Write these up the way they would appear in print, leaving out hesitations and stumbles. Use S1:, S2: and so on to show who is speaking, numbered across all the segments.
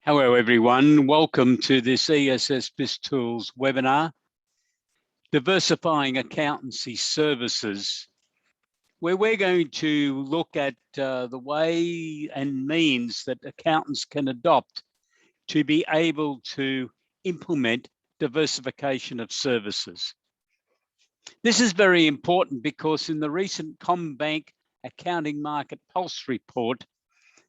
S1: Hello everyone, welcome to this ESS BIZTOOLS webinar, Diversifying Accountancy Services, where we're going to look at the way and means that accountants can adopt to be able to implement diversification of services. This is very important because in the recent CommBank Accounting Market Pulse report,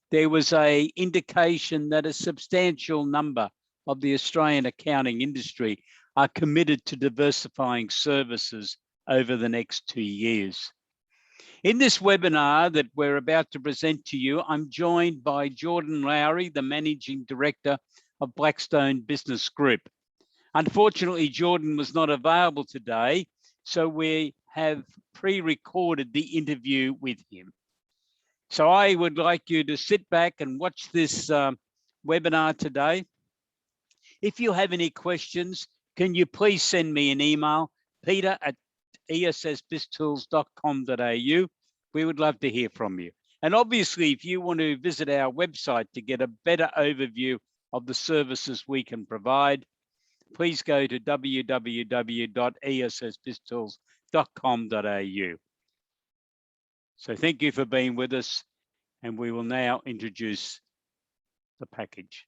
S1: there was an indication that a substantial number of the Australian accounting industry are committed to diversifying services over the next 2 years. In this webinar that we're about to present to you, I'm joined by Jordan Lowry, the Managing Director of Blackstone Business Group. Unfortunately, Jordan was not available today, so we have pre-recorded the interview with him. So I would like you to sit back and watch this webinar today. If you have any questions, can you please send me an email, peter@essbiztools.com.au. We would love to hear from you. And obviously, if you want to visit our website to get a better overview of the services we can provide, please go to www.essbiztools.com.au. So thank you for being with us, and we will now introduce the package.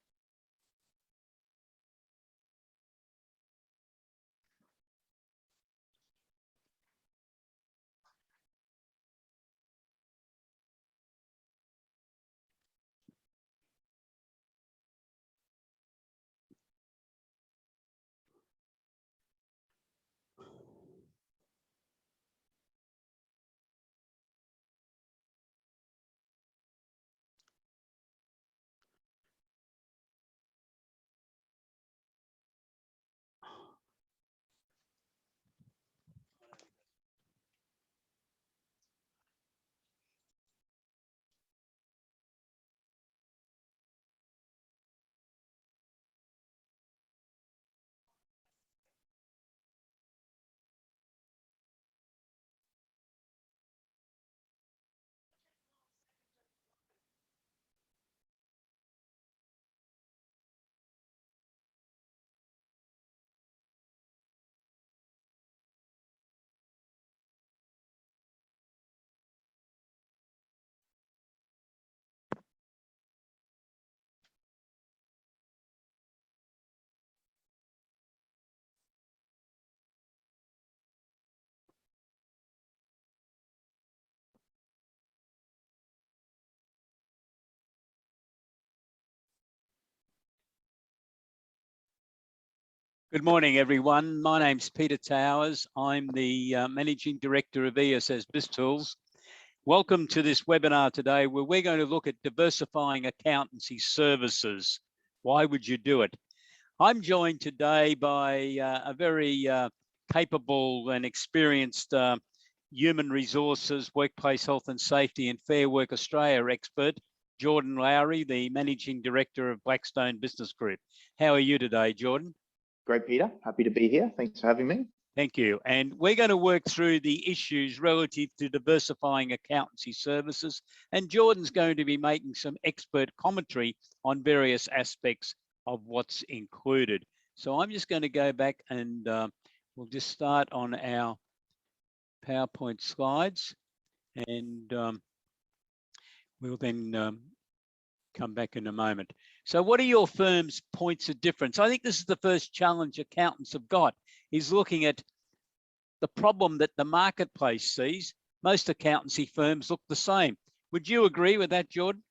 S1: Good morning, everyone. My name's Peter Towers. I'm the Managing Director of ESS BIZTOOLS. Welcome to this webinar today, where we're going to look at diversifying accountancy services. Why would you do it? I'm joined today by a very capable and experienced human resources, workplace health and safety and Fair Work Australia expert, Jordan Lowry, the Managing Director of Blackstone Business Group. How are you today, Jordan?
S2: Great, Peter. Happy to be here. Thanks for having me.
S1: Thank you. And we're going to work through the issues relative to diversifying accountancy services. And Jordan's going to be making some expert commentary on various aspects of what's included. So I'm just going to go back and we'll just start on our PowerPoint slides, and we'll then come back in a moment. So what are your firm's points of difference? I think this is the first challenge accountants have got, is looking at the problem that the marketplace sees. Most accountancy firms look the same. Would you agree with that, Jordan?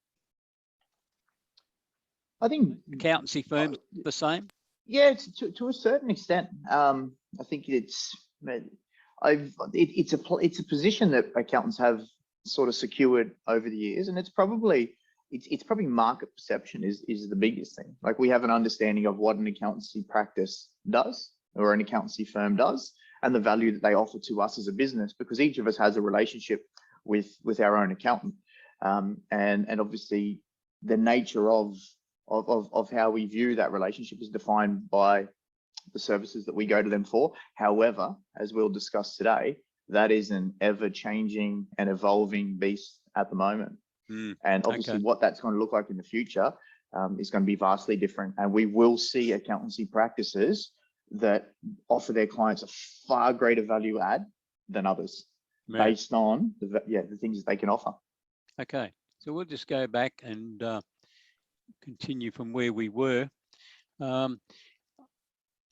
S2: I think
S1: accountancy firms the same?
S2: Yeah, to a certain extent. I think it's a position that accountants have sort of secured over the years, and it's probably market perception is the biggest thing. Like, we have an understanding of what an accountancy practice does, or an accountancy firm does, and the value that they offer to us as a business, because each of us has a relationship with our own accountant, and obviously the nature of how we view that relationship is defined by the services that we go to them for. However, as we'll discuss today, that is an ever-changing and evolving beast at the moment. And obviously what that's going to look like in the future is going to be vastly different. And we will see accountancy practices that offer their clients a far greater value add than others, based on the things that they can offer.
S1: Okay, so we'll just go back and continue from where we were.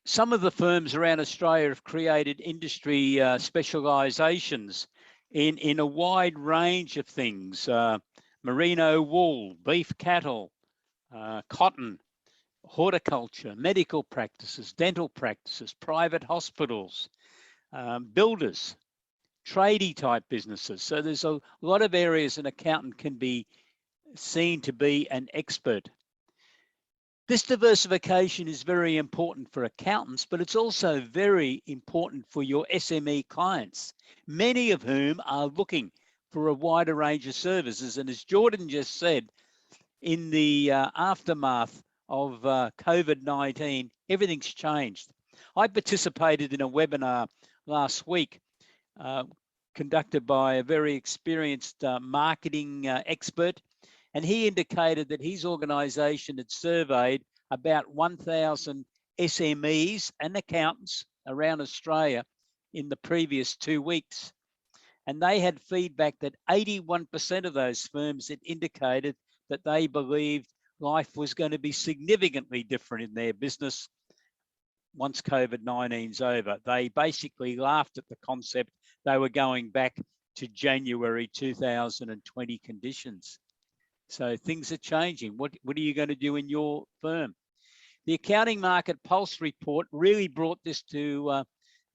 S1: Some of the firms around Australia have created industry specializations in a wide range of things: merino wool, beef cattle, cotton, horticulture, medical practices, dental practices, private hospitals, builders, tradie type businesses. So there's a lot of areas an accountant can be seen to be an expert. This diversification is very important for accountants, but it's also very important for your SME clients, many of whom are looking for a wider range of services. And as Jordan just said, in the aftermath of COVID-19, everything's changed. I participated in a webinar last week conducted by a very experienced marketing expert, and he indicated that his organization had surveyed about 1,000 SMEs and accountants around Australia in the previous 2 weeks. And they had feedback that 81% of those firms had indicated that they believed life was going to be significantly different in their business once COVID-19's over. They basically laughed at the concept. They were going back to January 2020 conditions. So things are changing. What are you going to do in your firm? The Accounting Market Pulse report really brought this to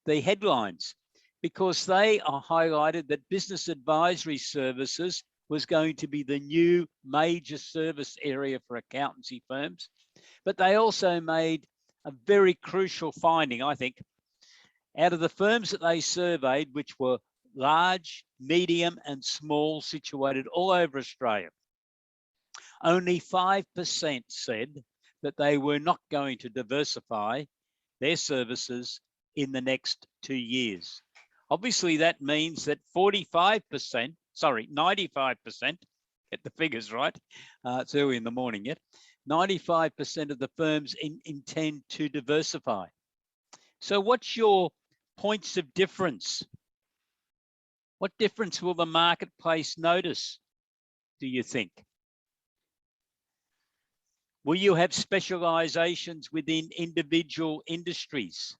S1: the headlines, because they are highlighted that business advisory services was going to be the new major service area for accountancy firms. But they also made a very crucial finding, I think. Out of the firms that they surveyed, which were large, medium, and small, situated all over Australia, only 5% said that they were not going to diversify their services in the next 2 years. Obviously, that means that 95%, sorry, 95%, get the figures right, it's early in the morning yet, 95% of the firms intend to diversify. So what's your points of difference? What difference will the marketplace notice, do you think? Will you have specializations within individual industries?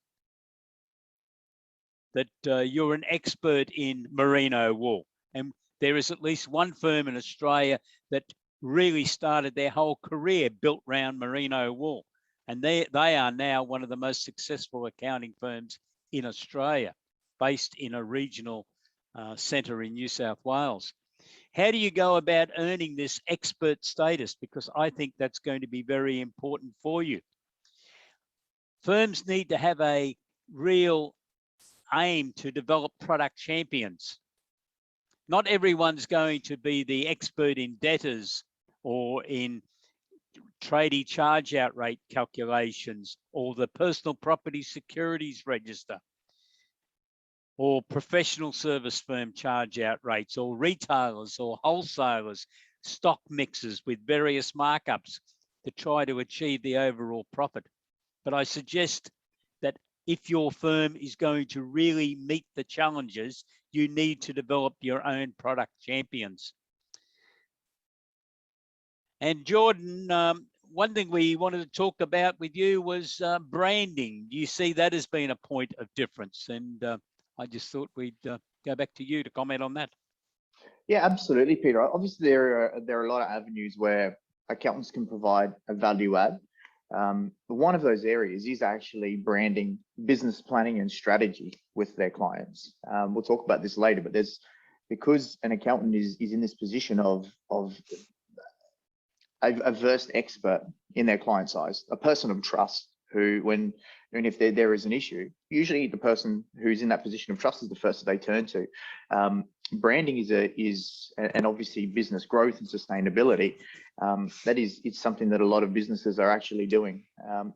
S1: That you're an expert in merino wool, and there is at least one firm in Australia that really started their whole career built around merino wool, and they are now one of the most successful accounting firms in Australia, based in a regional centre in New South Wales. How do you go about earning this expert status? Because I think that's going to be very important for you. Firms need to have a real aim to develop product champions. Not everyone's going to be the expert in debtors or in tradie charge out rate calculations or the personal property securities register or professional service firm charge out rates, or retailers or wholesalers, stock mixes with various markups to try to achieve the overall profit. But I suggest that if your firm is going to really meet the challenges, you need to develop your own product champions. And Jordan, one thing we wanted to talk about with you was branding. Do you see that as being a point of difference? And I just thought we'd go back to you to comment on that.
S2: Yeah, absolutely, Peter. Obviously, there are a lot of avenues where accountants can provide a value add. But one of those areas is actually branding, business planning, and strategy with their clients. We'll talk about this later, but because an accountant is in this position of a versed expert in their client's eyes, a person of trust who, if there is an issue, usually the person who's in that position of trust is the first that they turn to. Branding and obviously business growth and sustainability. It's something that a lot of businesses are actually doing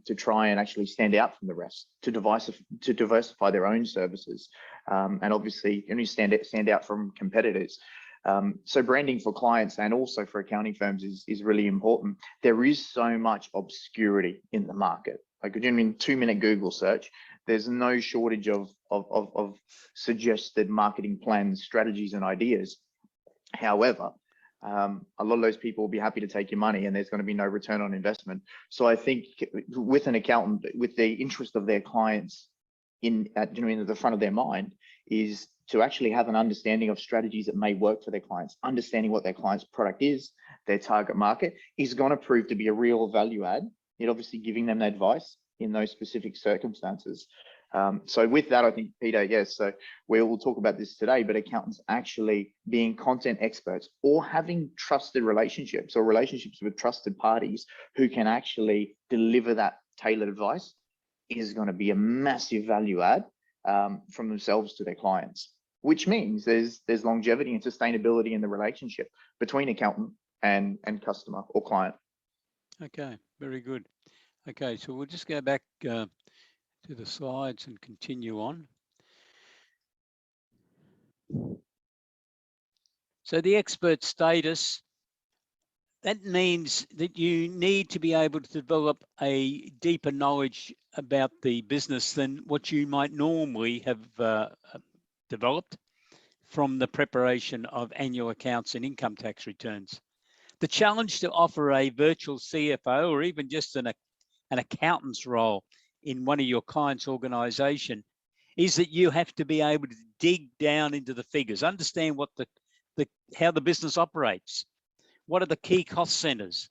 S2: to try and actually stand out from the rest, to diversify their own services, and obviously only stand out from competitors. So branding for clients and also for accounting firms is really important. There is so much obscurity in the market. Like, I mean, 2-minute Google search, there's no shortage of suggested marketing plans, strategies, and ideas. However, a lot of those people will be happy to take your money and there's going to be no return on investment. So I think with an accountant, with the interest of their clients in the front of their mind, is to actually have an understanding of strategies that may work for their clients. Understanding what their client's product is, their target market, is going to prove to be a real value add. It obviously giving them advice in those specific circumstances. So with that, I think, Peter, yes, so we will talk about this today, but accountants actually being content experts or having trusted relationships or relationships with trusted parties who can actually deliver that tailored advice is going to be a massive value add from themselves to their clients, which means there's longevity and sustainability in the relationship between accountant and customer or client.
S1: Okay, very good. Okay, so we'll just go back to the slides and continue on. So the expert status, that means that you need to be able to develop a deeper knowledge about the business than what you might normally have developed from the preparation of annual accounts and income tax returns. The challenge to offer a virtual CFO or even just an accountant's role in one of your clients' organization is that you have to be able to dig down into the figures, understand what how the business operates. What are the key cost centers?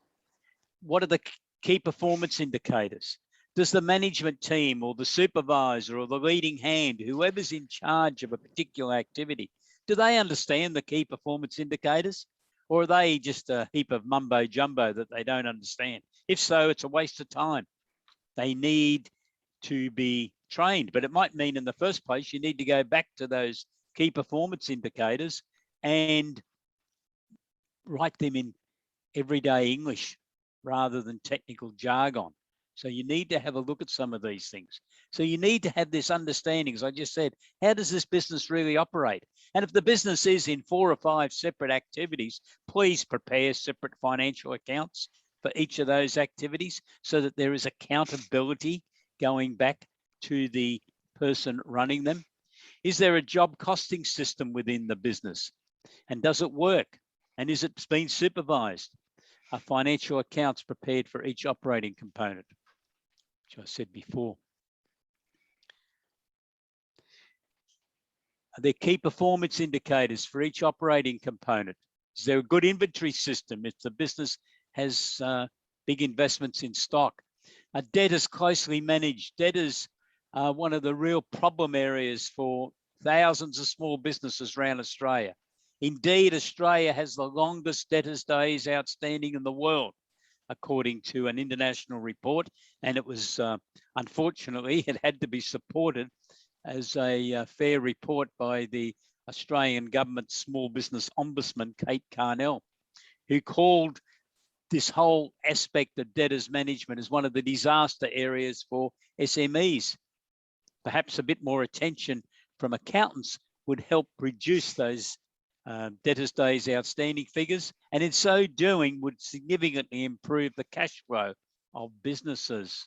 S1: What are the key performance indicators? Does the management team or the supervisor or the leading hand, whoever's in charge of a particular activity, do they understand the key performance indicators? Or are they just a heap of mumbo jumbo that they don't understand? If so, it's a waste of time. They need to be trained, but it might mean in the first place, you need to go back to those key performance indicators and write them in everyday English rather than technical jargon. So you need to have a look at some of these things. So you need to have this understanding, as I just said, how does this business really operate? And if the business is in 4 or 5 separate activities, please prepare separate financial accounts for each of those activities so that there is accountability going back to the person running them. Is there a job costing system within the business? And does it work? And is it being supervised? Are financial accounts prepared for each operating component, which I said before? Are there key performance indicators for each operating component? Is there a good inventory system if the business has big investments in stock? Are debtors closely managed? Debtors are one of the real problem areas for thousands of small businesses around Australia. Indeed, Australia has the longest debtors days outstanding in the world, according to an international report. And it was, unfortunately, it had to be supported as a fair report by the Australian government small business ombudsman, Kate Carnell, who called this whole aspect of debtors management as one of the disaster areas for SMEs. Perhaps a bit more attention from accountants would help reduce those debtors days outstanding figures, and in so doing would significantly improve the cash flow of businesses.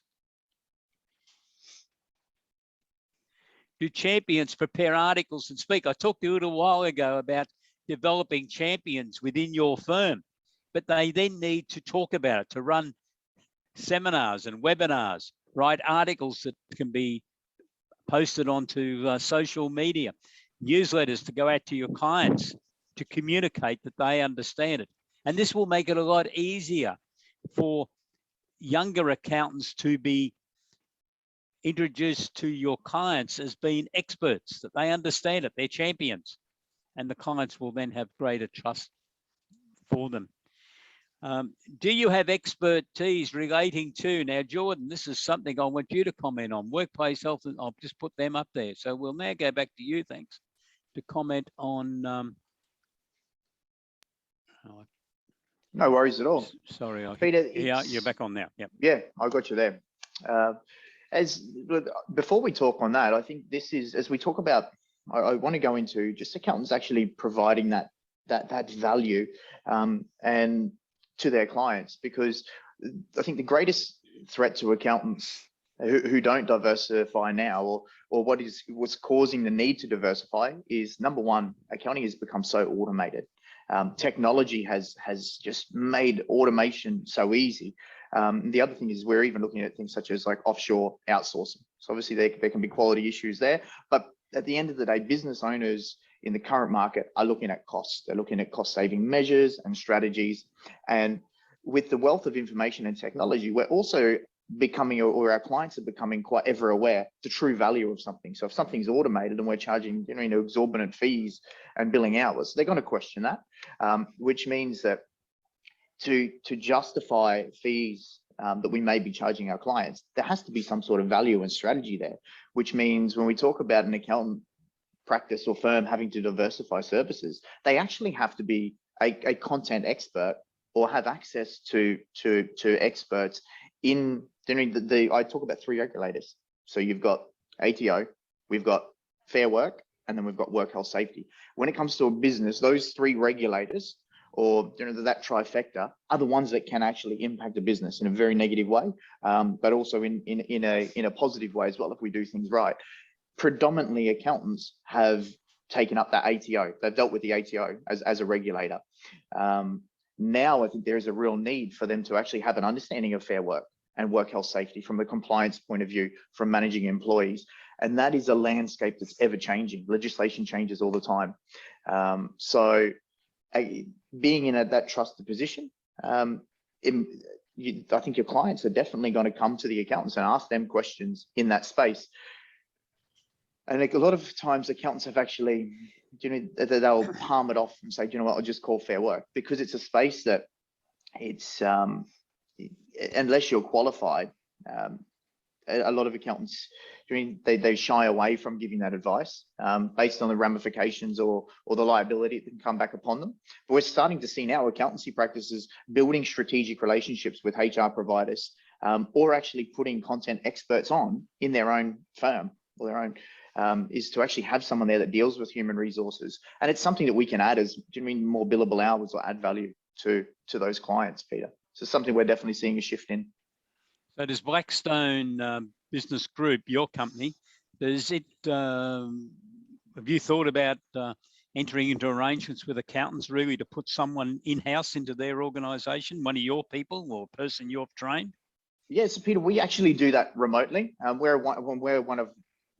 S1: Do champions prepare articles and speak? I talked a little while ago about developing champions within your firm, but they then need to talk about it, to run seminars and webinars, write articles that can be posted onto social media, newsletters to go out to your clients to communicate that they understand it. And this will make it a lot easier for younger accountants to be introduced to your clients as being experts, that they understand it, they're champions, and the clients will then have greater trust for them. Do you have expertise relating to, now Jordan, this is something I want you to comment on, workplace health, and I'll just put them up there. So we'll now go back to you, thanks, to comment on.
S2: No worries at all.
S1: Sorry,
S2: Peter,
S1: yeah, you're back on now. Yep.
S2: Yeah, I got you there. Before we talk on that, I think this is, as we talk about, I want to go into just accountants actually providing that that value and to their clients, because I think the greatest threat to accountants who don't diversify now, or what's causing the need to diversify, is number one, accounting has become so automated. Technology has just made automation so easy. The other thing is we're even looking at things such as like offshore outsourcing. So obviously there can be quality issues there, but at the end of the day, business owners in the current market are looking at costs. They're looking at cost saving measures and strategies. And with the wealth of information and technology, we're also becoming, or our clients are becoming, quite ever aware the true value of something. So if something's automated and we're charging exorbitant fees and billing hours, they're going to question that, which means that to justify fees that we may be charging our clients, there has to be some sort of value and strategy there, which means when we talk about an accountant practice or firm having to diversify services, they actually have to be a content expert or have access to experts in I talk about 3 regulators. So you've got ATO, we've got Fair Work, and then we've got Work Health Safety. When it comes to a business, those 3 regulators, or that trifecta, are the ones that can actually impact a business in a very negative way, but also in a positive way as well if we do things right. Predominantly, accountants have taken up that ATO. They've dealt with the ATO as a regulator. Now I think there is a real need for them to actually have an understanding of Fair Work and Work Health Safety from the compliance point of view, from managing employees. And that is a landscape that's ever changing. Legislation changes all the time. So being in that trusted position, I think your clients are definitely going to come to the accountants and ask them questions in that space. And a lot of times accountants have actually, they'll palm it off and say, you know what, I'll just call Fair Work, because it's a space that it's, unless you're qualified, a lot of accountants, they shy away from giving that advice based on the ramifications or the liability that can come back upon them. But we're starting to see now accountancy practices building strategic relationships with HR providers, or actually putting content experts on in their own firm or their own, is to actually have someone there that deals with human resources. And it's something that we can add as more billable hours or add value to those clients, Peter. So something we're definitely seeing a shift in.
S1: So does Blackstone Business Group, your company, does it, have you thought about entering into arrangements with accountants really to put someone in-house into their organization, one of your people or person you've trained?
S2: Yes, so Peter, we actually do that remotely. We're one of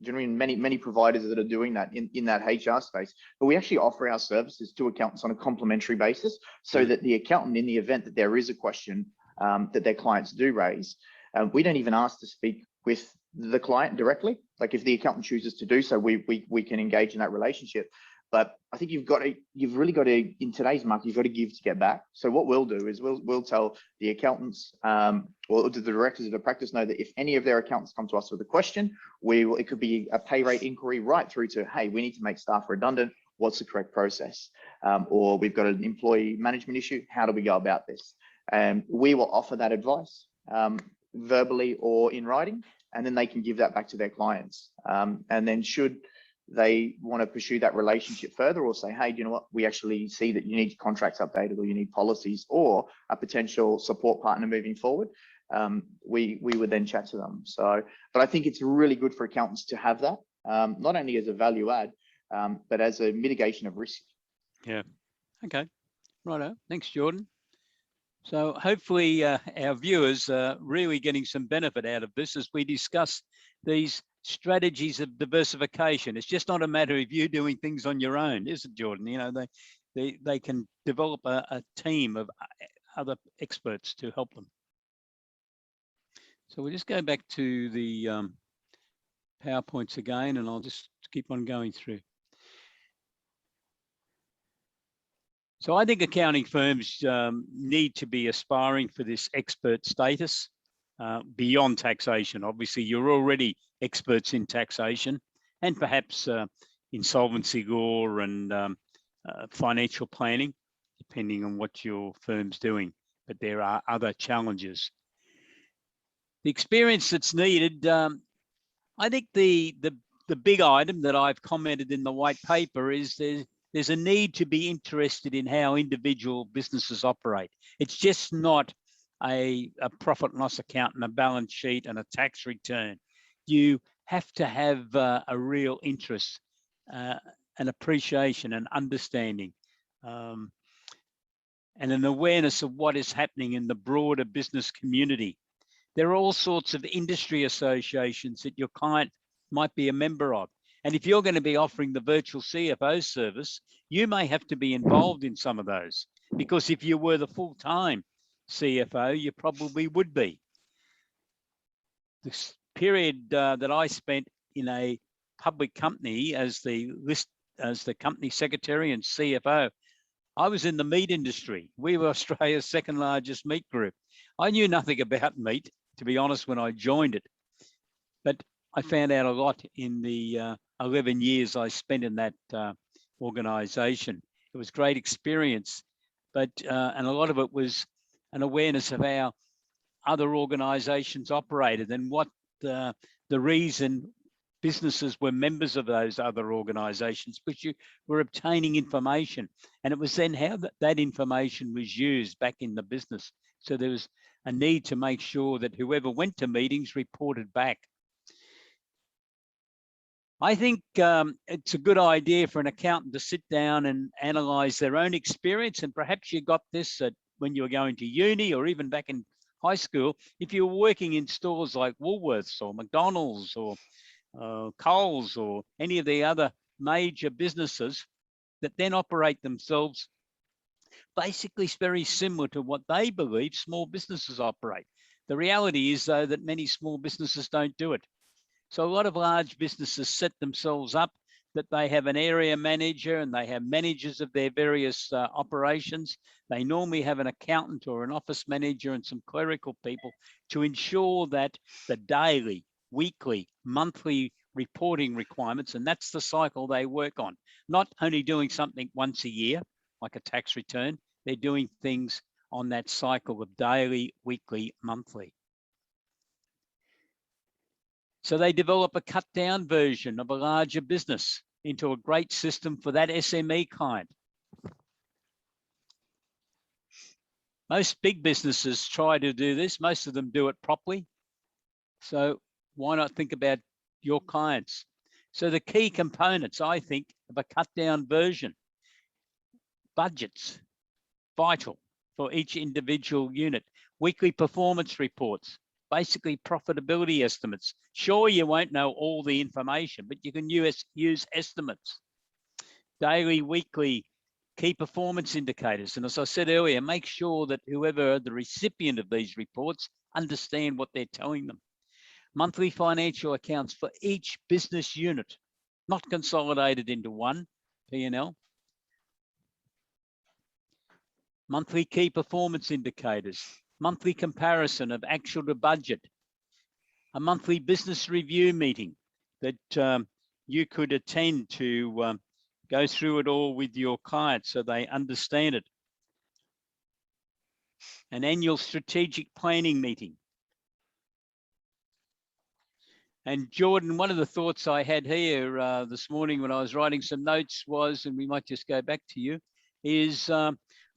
S2: many providers that are doing that in that HR space, but we actually offer our services to accountants on a complimentary basis, so that the accountant, in the event that there is a question that their clients do raise, we don't even ask to speak with the client directly. Like if the accountant chooses to do so, we can engage in that relationship. But I think you've really got to, in today's market, you've got to give to get back. So what we'll do is we'll tell the accountants or the directors of the practice know that if any of their accountants come to us with a question, it could be a pay rate inquiry right through to, hey, we need to make staff redundant. What's the correct process? Or we've got an employee management issue. How do we go about this? And we will offer that advice verbally or in writing, and then they can give that back to their clients. And then should they want to pursue that relationship further, or say, hey, you know what, we actually see that you need contracts updated, or you need policies, or a potential support partner moving forward, we would then chat to them. So, but I think it's really good for accountants to have that, not only as a value add, but as a mitigation of risk.
S1: Yeah. Okay. Righto. Thanks, Jordan. So hopefully our viewers are really getting some benefit out of this as we discuss these strategies of diversification. It's just not a matter of you doing things on your own, is it, Jordan? You know, they can develop a team of other experts to help them. So we'll just go back to the PowerPoints again, and I'll just keep on going through. So I think accounting firms need to be aspiring for this expert status beyond taxation. Obviously, you're already experts in taxation and perhaps insolvency law and financial planning, depending on what your firm's doing. But there are other challenges. The experience that's needed, I think the big item that I've commented in the white paper is there's a need to be interested in how individual businesses operate. It's just not a profit and loss account and a balance sheet and a tax return. You have to have a real interest, an appreciation and understanding, and an awareness of what is happening in the broader business community. There are all sorts of industry associations that your client might be a member of. And if you're going to be offering the virtual CFO service, you may have to be involved in some of those, because if you were the full-time CFO, you probably would be. The period that I spent in a public company as the company secretary and CFO, I was in the meat industry. We were Australia's second largest meat group. I knew nothing about meat, to be honest, when I joined it, but I found out a lot in the 11 years I spent in that organization. It was a great experience, but and a lot of it was an awareness of how other organizations operated and what the reason businesses were members of those other organizations, because you were obtaining information, and it was then how that information was used back in the business. So there was a need to make sure that whoever went to meetings reported back. I think it's a good idea for an accountant to sit down and analyze their own experience. And perhaps you got this when you were going to uni or even back in high school. If you were working in stores like Woolworths or McDonald's or Coles or any of the other major businesses that then operate themselves, basically it's very similar to what they believe small businesses operate. The reality is, though, that many small businesses don't do it. So a lot of large businesses set themselves up that they have an area manager and they have managers of their various operations. They normally have an accountant or an office manager and some clerical people to ensure that the daily, weekly, monthly reporting requirements, and that's the cycle they work on. Not only doing something once a year, like a tax return, they're doing things on that cycle of daily, weekly, monthly. So they develop a cut down version of a larger business into a great system for that SME client. Most big businesses try to do this. Most of them do it properly. So why not think about your clients? So the key components, I think, of a cut down version: budgets, vital for each individual unit, weekly performance reports, basically profitability estimates. Sure, you won't know all the information, but you can use estimates. Daily, weekly key performance indicators. And as I said earlier, make sure that whoever the recipient of these reports understand what they're telling them. Monthly financial accounts for each business unit, not consolidated into one P&L. Monthly key performance indicators, monthly comparison of actual to budget, a monthly business review meeting that you could attend to go through it all with your clients so they understand it. An annual strategic planning meeting. And Jordan, one of the thoughts I had here this morning when I was writing some notes was, and we might just go back to you, is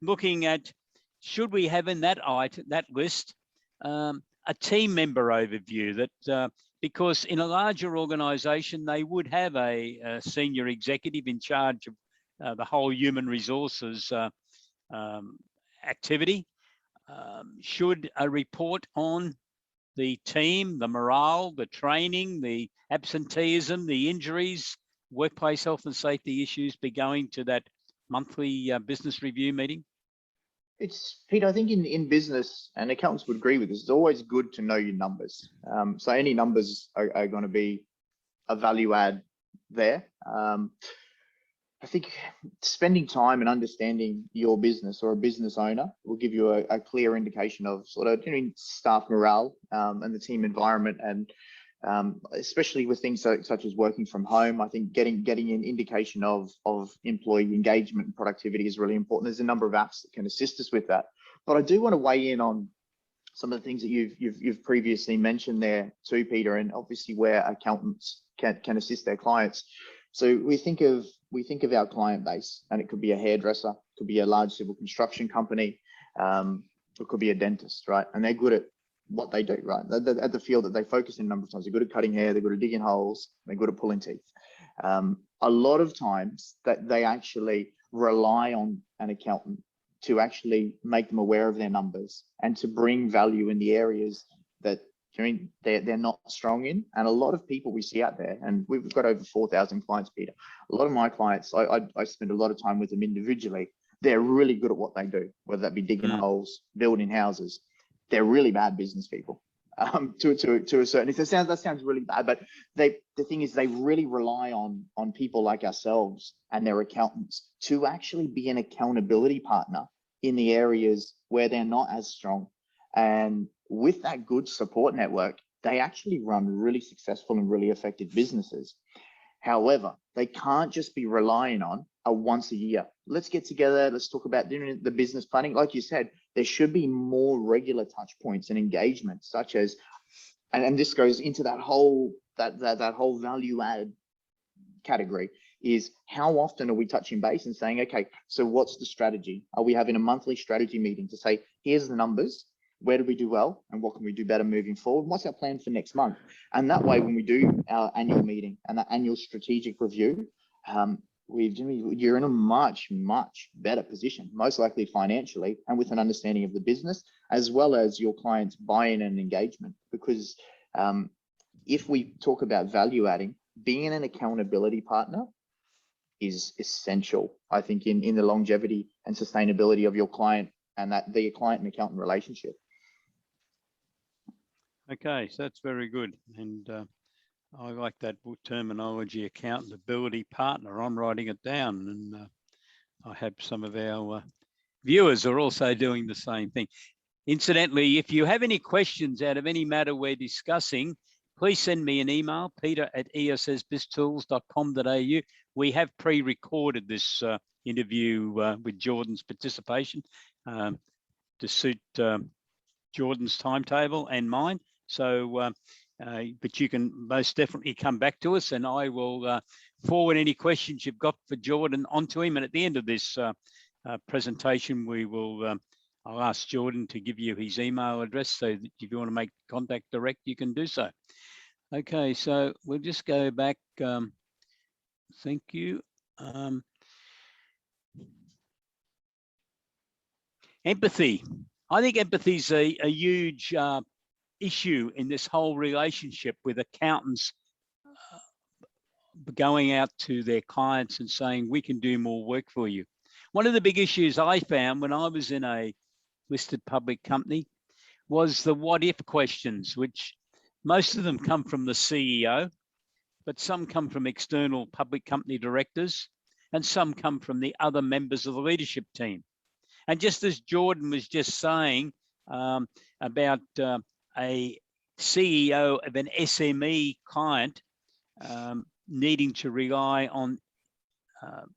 S1: looking at, should we have in that list a team member overview, that because in a larger organization, they would have a senior executive in charge of the whole human resources activity. Should a report on the team, the morale, the training, the absenteeism, the injuries, workplace health and safety issues be going to that monthly business review meeting?
S2: It's, Pete, I think in business, and accountants would agree with this, it's always good to know your numbers. So any numbers are going to be a value add there. I think spending time and understanding your business or a business owner will give you a clear indication of sort of staff morale and the team environment, and especially with things such as working from home. I think getting an indication of employee engagement and productivity is really important. There's a number of apps that can assist us with that. But I do want to weigh in on some of the things that you've previously mentioned there too, Peter, and obviously where accountants can assist their clients. So we think of we think of our client base, and it could be a hairdresser, it could be a large civil construction company, it could be a dentist, right? And they're good at what they do, right? At the field that they focus in a number of times. They're good at cutting hair, they're good at digging holes, they're good at pulling teeth. A lot of times that they actually rely on an accountant to actually make them aware of their numbers and to bring value in the areas that they're not strong in. And a lot of people we see out there, and we've got over 4,000 clients, Peter. A lot of my clients, I spend a lot of time with them individually. They're really good at what they do, whether that be digging holes, building houses. They're really bad business people. To a certain extent. That sounds really bad, but the thing is, they really rely on people like ourselves and their accountants to actually be an accountability partner in the areas where they're not as strong. And with that good support network, they actually run really successful and really effective businesses. However, they can't just be relying on a once a year. Let's get together. Let's talk about doing the business planning. Like you said, there should be more regular touch points and engagement, such as, and this goes into that whole value add category, is how often are we touching base and saying, okay, so what's the strategy? Are we having a monthly strategy meeting to say, here's the numbers, where do we do well, and what can we do better moving forward? What's our plan for next month? And that way, when we do our annual meeting and that annual strategic review, you're in a much better position, most likely financially, and with an understanding of the business, as well as your clients' buy-in and engagement. Because if we talk about value adding, being an accountability partner is essential, I think, in the longevity and sustainability of your client and the client and accountant relationship.
S1: Okay, so that's very good. And I like that terminology, accountability partner. I'm writing it down, and I have some of our viewers are also doing the same thing. Incidentally, if you have any questions out of any matter we're discussing, please send me an email, peter@essbiztools.com.au. We have pre-recorded this interview with Jordan's participation to suit Jordan's timetable and mine. So, but you can most definitely come back to us, and I will forward any questions you've got for Jordan onto him. And at the end of this presentation, we will, I'll ask Jordan to give you his email address, so that if you want to make contact direct, you can do so. Okay, so we'll just go back. Thank you. Empathy. I think empathy is a huge issue in this whole relationship with accountants going out to their clients and saying, we can do more work for you. One of the big issues I found when I was in a listed public company was the what if questions, which most of them come from the CEO, but some come from external public company directors, and some come from the other members of the leadership team. And just as Jordan was just saying about a CEO of an SME client needing to rely on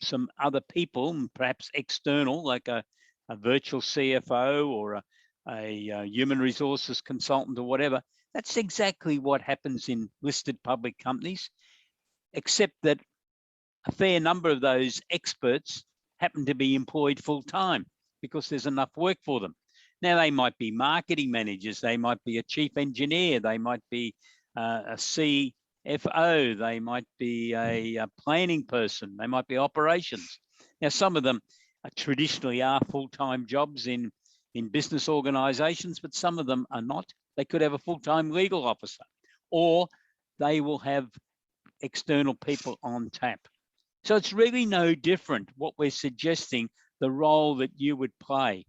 S1: some other people, perhaps external, like a virtual CFO or a human resources consultant or whatever, that's exactly what happens in listed public companies, except that a fair number of those experts happen to be employed full-time because there's enough work for them. Now, they might be marketing managers, they might be a chief engineer, they might be a CFO, they might be a planning person, they might be operations. Now, some of them traditionally are full-time jobs in business organizations, but some of them are not. They could have a full-time legal officer, or they will have external people on tap. So it's really no different what we're suggesting, the role that you would play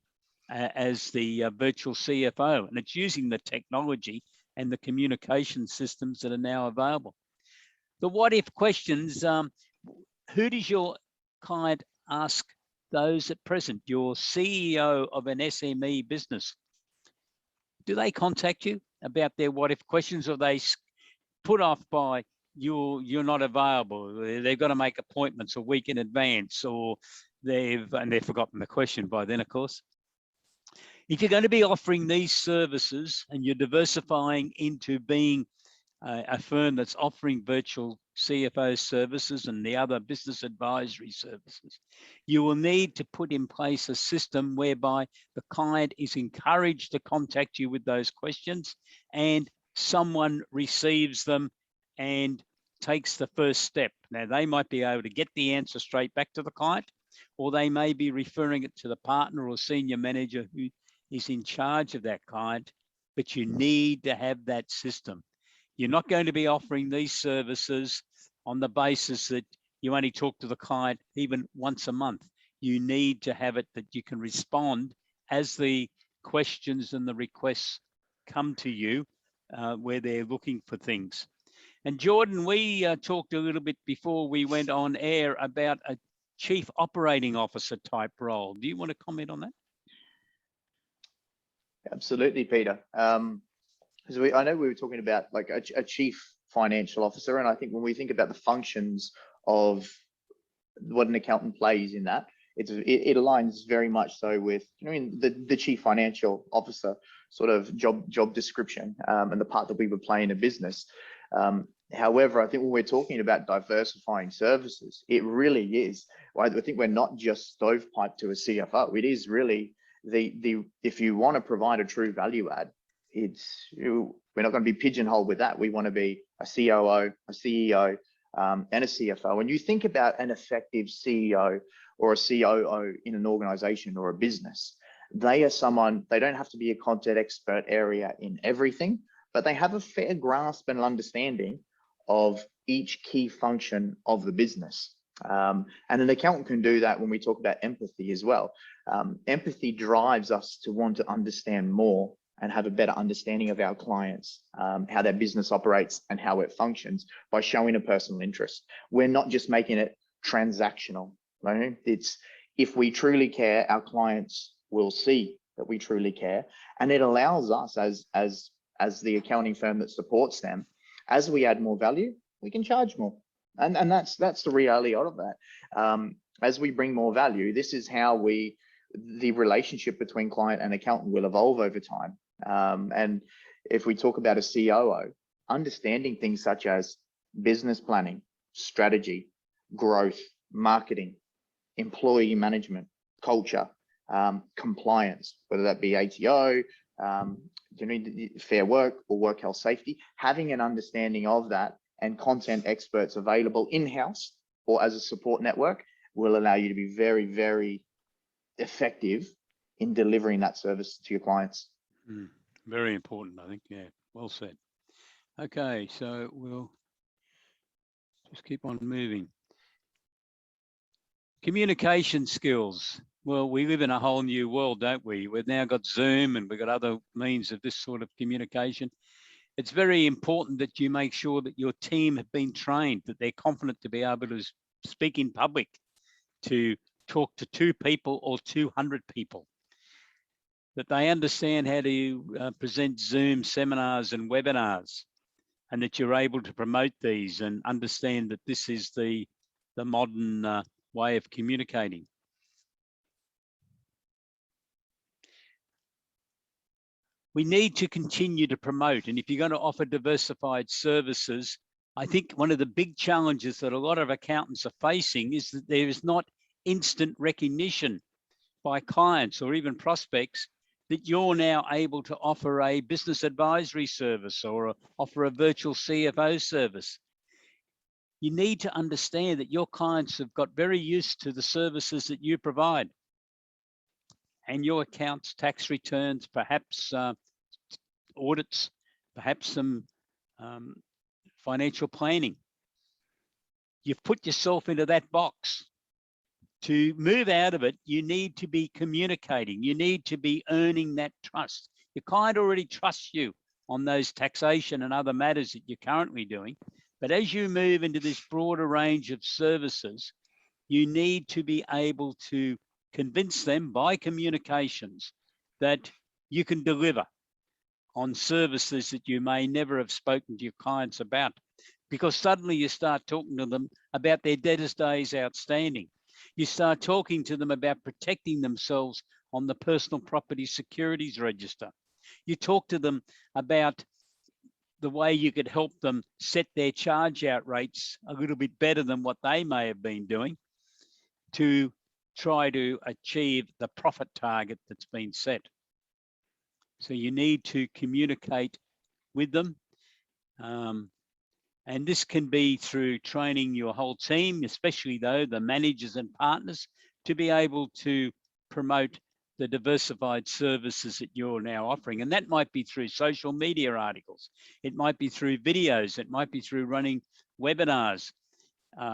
S1: as the virtual CFO, and it's using the technology and the communication systems that are now available. The what if questions, who does your client ask those at present? Your CEO of an SME business, do they contact you about their what if questions, or they put off by you're not available, they've got to make appointments a week in advance, or they've forgotten the question by then, of course? If you're going to be offering these services and you're diversifying into being a firm that's offering virtual CFO services and the other business advisory services, you will need to put in place a system whereby the client is encouraged to contact you with those questions, and someone receives them and takes the first step. Now, they might be able to get the answer straight back to the client, or they may be referring it to the partner or senior manager who is in charge of that client, but you need to have that system. You're not going to be offering these services on the basis that you only talk to the client even once a month. You need to have it that you can respond as the questions and the requests come to you where they're looking for things. And Jordan, we talked a little bit before we went on air about a chief operating officer type role. Do you want to comment on that?
S2: Absolutely, Peter. I know we were talking about like a chief financial officer, and I think when we think about the functions of what an accountant plays in that, it aligns very much so with the chief financial officer sort of job description and the part that we would play in a business. However, I think when we're talking about diversifying services, it really is. I think we're not just stovepiped to a CFO. It is really if you want to provide a true value add, we're not going to be pigeonholed with that. We want to be a COO, a CEO, and a CFO. When you think about an effective CEO or a COO in an organization or a business, they are someone, they don't have to be a content expert area in everything, but they have a fair grasp and understanding of each key function of the business. And an accountant can do that when we talk about empathy as well. Empathy drives us to want to understand more and have a better understanding of our clients, how their business operates and how it functions by showing a personal interest. We're not just making it transactional. Right? It's if we truly care, our clients will see that we truly care, and it allows us as the accounting firm that supports them, as we add more value, we can charge more, and that's the reality of that. As we bring more value, this is how the relationship between client and accountant will evolve over time. And if we talk about a COO, understanding things such as business planning, strategy, growth, marketing, employee management, culture, compliance, whether that be ATO, fair work or work health safety, having an understanding of that and content experts available in-house or as a support network will allow you to be very, very effective in delivering that service to your clients.
S1: Very important, I think. Yeah, well said. Okay, so we'll just keep on moving. Communication skills. Well, we live in a whole new world, don't we? We've now got Zoom and we've got other means of this sort of communication. It's very important that you make sure that your team have been trained, that they're confident to be able to speak in public, to talk to 2 people or 200 people, that they understand how to present Zoom seminars and webinars, and that you're able to promote these and understand that this is the modern way of communicating. We need to continue to promote, and if you're going to offer diversified services, I think one of the big challenges that a lot of accountants are facing is that there is not instant recognition by clients or even prospects that you're now able to offer a business advisory service or offer a virtual CFO service. You need to understand that your clients have got very used to the services that you provide, and your accounts, tax returns, perhaps audits, perhaps some financial planning. You've put yourself into that box. To move out of it, you need to be communicating. You need to be earning that trust. Your client already trusts you on those taxation and other matters that you're currently doing. But as you move into this broader range of services, you need to be able to convince them by communications that you can deliver on services that you may never have spoken to your clients about, because suddenly you start talking to them about their debtors' days outstanding. You start talking to them about protecting themselves on the personal property securities register. You talk to them about the way you could help them set their charge out rates a little bit better than what they may have been doing to try to achieve the profit target that's been set. So you need to communicate with them. And this can be through training your whole team, especially though the managers and partners, to be able to promote the diversified services that you're now offering. And that might be through social media articles. It might be through videos. It might be through running webinars.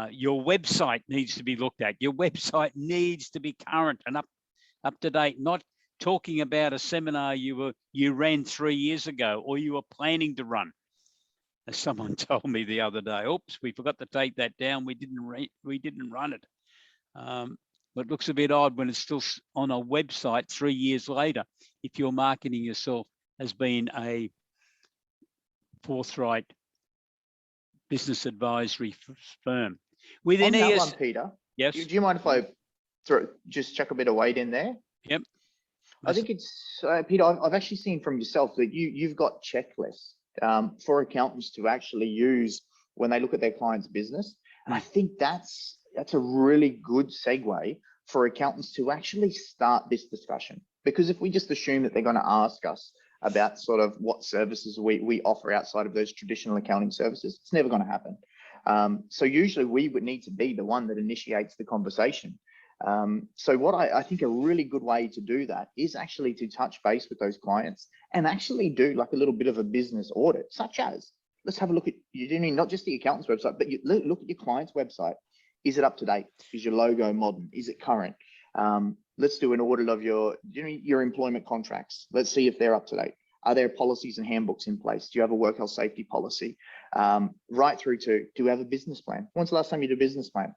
S1: Your website needs to be looked at. Your website needs to be current and up to date, not talking about a seminar you ran 3 years ago or you were planning to run. As someone told me the other day, oops, we forgot to take that down. We didn't run it. But it looks a bit odd when it's still on a website 3 years later, if you're marketing yourself as being a forthright business advisory firm. Within
S2: on that
S1: ES,
S2: one, Peter,
S1: yes.
S2: do you mind if I just chuck a bit of weight in there?
S1: Yep.
S2: I think it's, Peter, I've actually seen from yourself that you've got checklists for accountants to actually use when they look at their client's business. And I think that's a really good segue for accountants to actually start this discussion. Because if we just assume that they're going to ask us about sort of what services we offer outside of those traditional accounting services, it's never going to happen. So usually we would need to be the one that initiates the conversation. So what I think a really good way to do that is actually to touch base with those clients and actually do like a little bit of a business audit, such as, let's have a look at, not just the accountant's website, but you look at your client's website. Is it up to date? Is your logo modern? Is it current? Let's do an audit of your employment contracts. Let's see if they're up to date. Are there policies and handbooks in place? Do you have a work health safety policy? Right through to, do you have a business plan? When's the last time you did a business plan?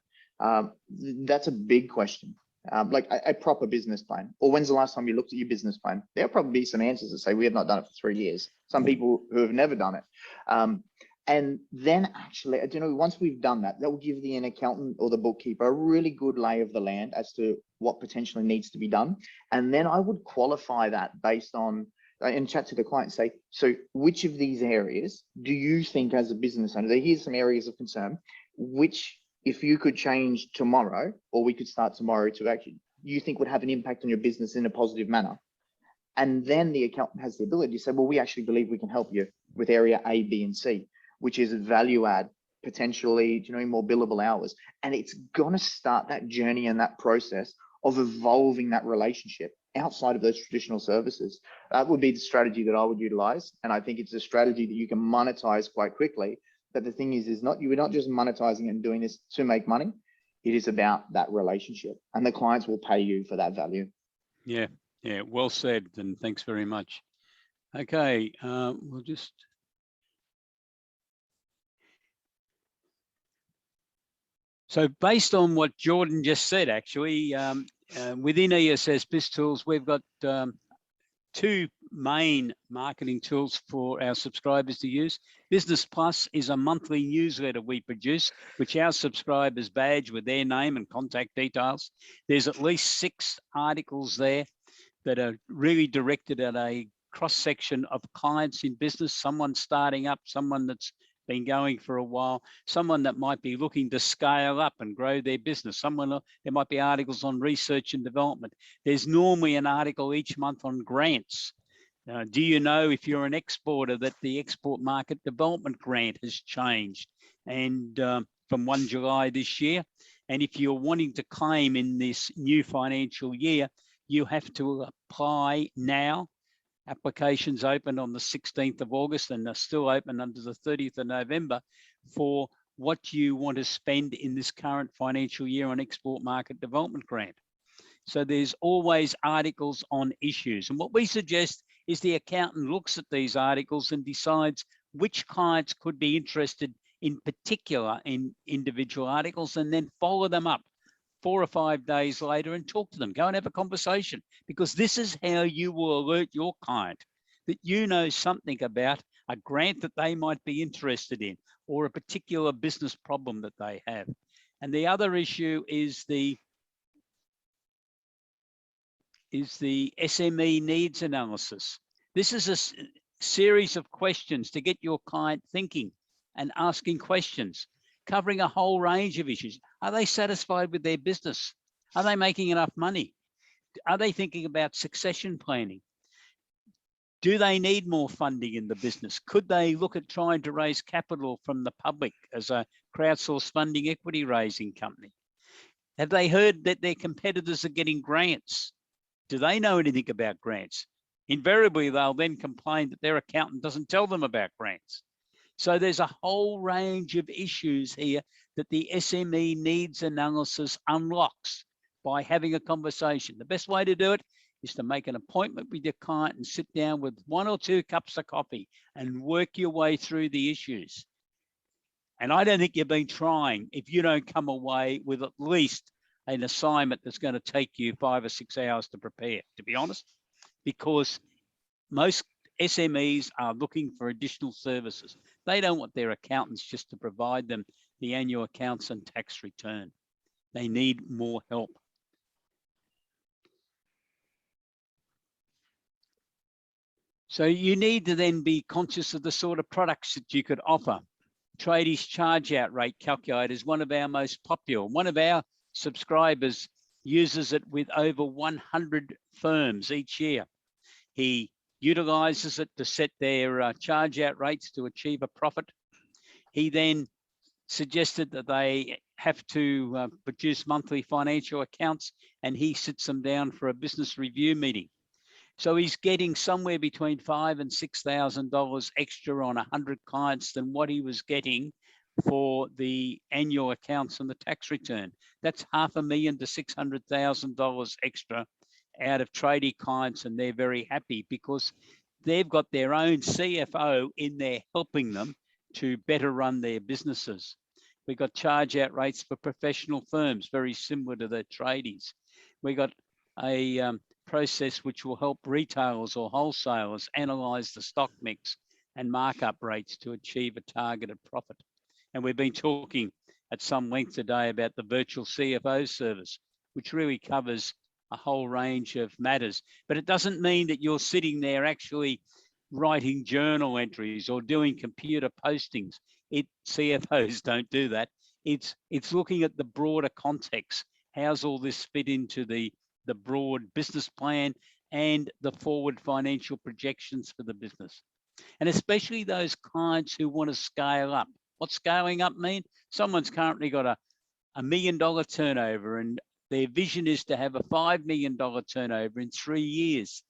S2: That's a big question. Like a proper business plan, or when's the last time you looked at your business plan? There'll probably be some answers that say we have not done it for 3 years. Some people who have never done it. And then actually, once we've done that, that will give the accountant or the bookkeeper a really good lay of the land as to what potentially needs to be done. And then I would qualify that based on, and chat to the client and say, so which of these areas do you think as a business owner, here's some areas of concern, which if you could change tomorrow, or we could start tomorrow to actually, you think would have an impact on your business in a positive manner. And then the accountant has the ability to say, well, we actually believe we can help you with area A, B, and C, which is value add, potentially, more billable hours. And it's going to start that journey and that process of evolving that relationship outside of those traditional services. That would be the strategy that I would utilize. And I think it's a strategy that you can monetize quite quickly. But the thing is not, you're not just monetizing it and doing this to make money. It is about that relationship, and the clients will pay you for that value. Yeah, well said, and thanks very much. Okay, we'll just. So based on what Jordan just said, actually, within ESS BIZTOOLS, we've got 2 main marketing tools for our subscribers to use. Business Plus is a monthly newsletter we produce, which our subscribers badge with their name and contact details. There's at least 6 articles there that are really directed at a cross-section of clients in business, someone starting up, someone that's been going for a while, someone that might be looking to scale up and grow their business, there might be articles on research and development. There's normally an article each month on grants. Do you know, if you're an exporter, that the Export Market Development Grant has changed and from 1 July this year? And if you're wanting to claim in this new financial year, you have to apply now. Applications opened on the 16th of August and are still open under the 30th of November for what you want to spend in this current financial year on Export Market Development Grant. So there's always articles on issues. And what we suggest is the accountant looks at these articles and decides which clients could be interested in particular in individual articles, and then follow them up 4 or 5 days later and talk to them. Go and have a conversation, because this is how you will alert your client that you know something about a grant that they might be interested in, or a particular business problem that they have. And the other issue is the SME Needs Analysis. This is
S1: series of questions to get your client thinking and asking questions, covering a whole range of issues. Are they satisfied with their business? Are they making enough money? Are they thinking about succession planning? Do they need more funding in the business? Could they look at trying to raise capital from the public as a crowdsourced funding equity raising company? Have they heard that their competitors are getting grants? Do they know anything about grants? Invariably, they'll then complain that their accountant doesn't tell them about grants. So there's a whole range of issues here that the SME needs analysis unlocks by having a conversation. The best way to do it is to make an appointment with your client and sit down with 1 or 2 cups of coffee and work your way through the issues. And I don't think you've been trying if you don't come away with at least an assignment that's going to take you 5 or 6 hours to prepare, to be honest, because most SMEs are looking for additional services. They don't want their accountants just to provide them the annual accounts and tax return. They need more help. So you need to then be conscious of the sort of products that you could offer. Tradies charge out rate calculator is one of our most popular. One of our subscribers uses it with over 100 firms each year. He utilizes it to set their charge out rates to achieve a profit. He then suggested that they have to produce monthly financial accounts, and he sits them down for a business review meeting. So he's getting somewhere between $5,000 and $6,000 extra on 100 clients than what he was getting for the annual accounts and the tax return. That's $500,000 to $600,000 extra out of tradie clients, and they're very happy because they've got their own CFO in there helping them to better run their businesses. We've got charge out rates for professional firms, very similar to the tradies. We got a process which will help retailers or wholesalers analyze the stock mix and markup rates to achieve a targeted profit. And we've been talking at some length today about the virtual CFO service, which really covers a whole range of matters. But it doesn't mean that you're sitting there actually writing journal entries or doing computer postings. CFOs don't do that. It's looking at the broader context. How's all this fit into the broad business plan and the forward financial projections for the business? And especially those clients who want to scale up. What's scaling up mean? Someone's currently got a $1 million turnover and their vision is to have a $5 million turnover in 3 years.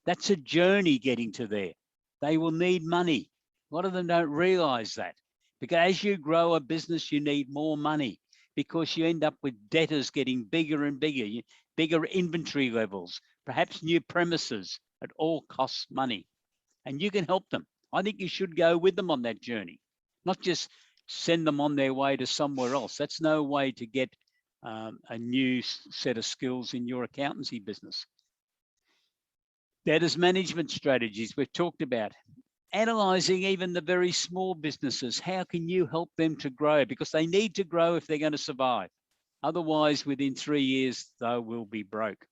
S1: That's a journey getting to there. They will need money. A lot of them don't realize that, because as you grow a business, you need more money because you end up with debtors getting bigger and bigger, bigger inventory levels, perhaps new premises. It all costs money, and you can help them. I think you should go with them on that journey, not just send them on their way to somewhere else. That's no way to get a new set of skills in your accountancy business. Debtors management strategies we've talked about. Analyzing even the very small businesses. How can you help them to grow? Because they need to grow if they're going to survive. Otherwise, within 3 years, they will be broke.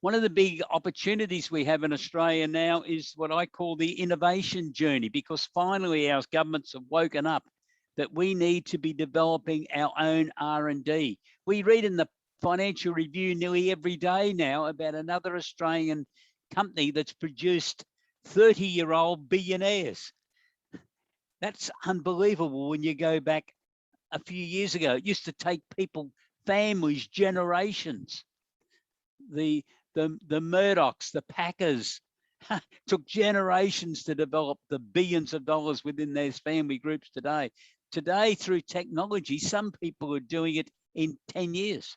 S1: One of the big opportunities we have in Australia now is what I call the innovation journey, because finally our governments have woken up that we need to be developing our own R&D. We read in the Financial Review nearly every day now about another Australian company that's produced 30-year-old billionaires. That's unbelievable when you go back a few years ago. It used to take people, families, generations. The Murdochs, the Packers, took generations to develop the billions of dollars within those family groups today. Today, through technology, some people are doing it in 10 years.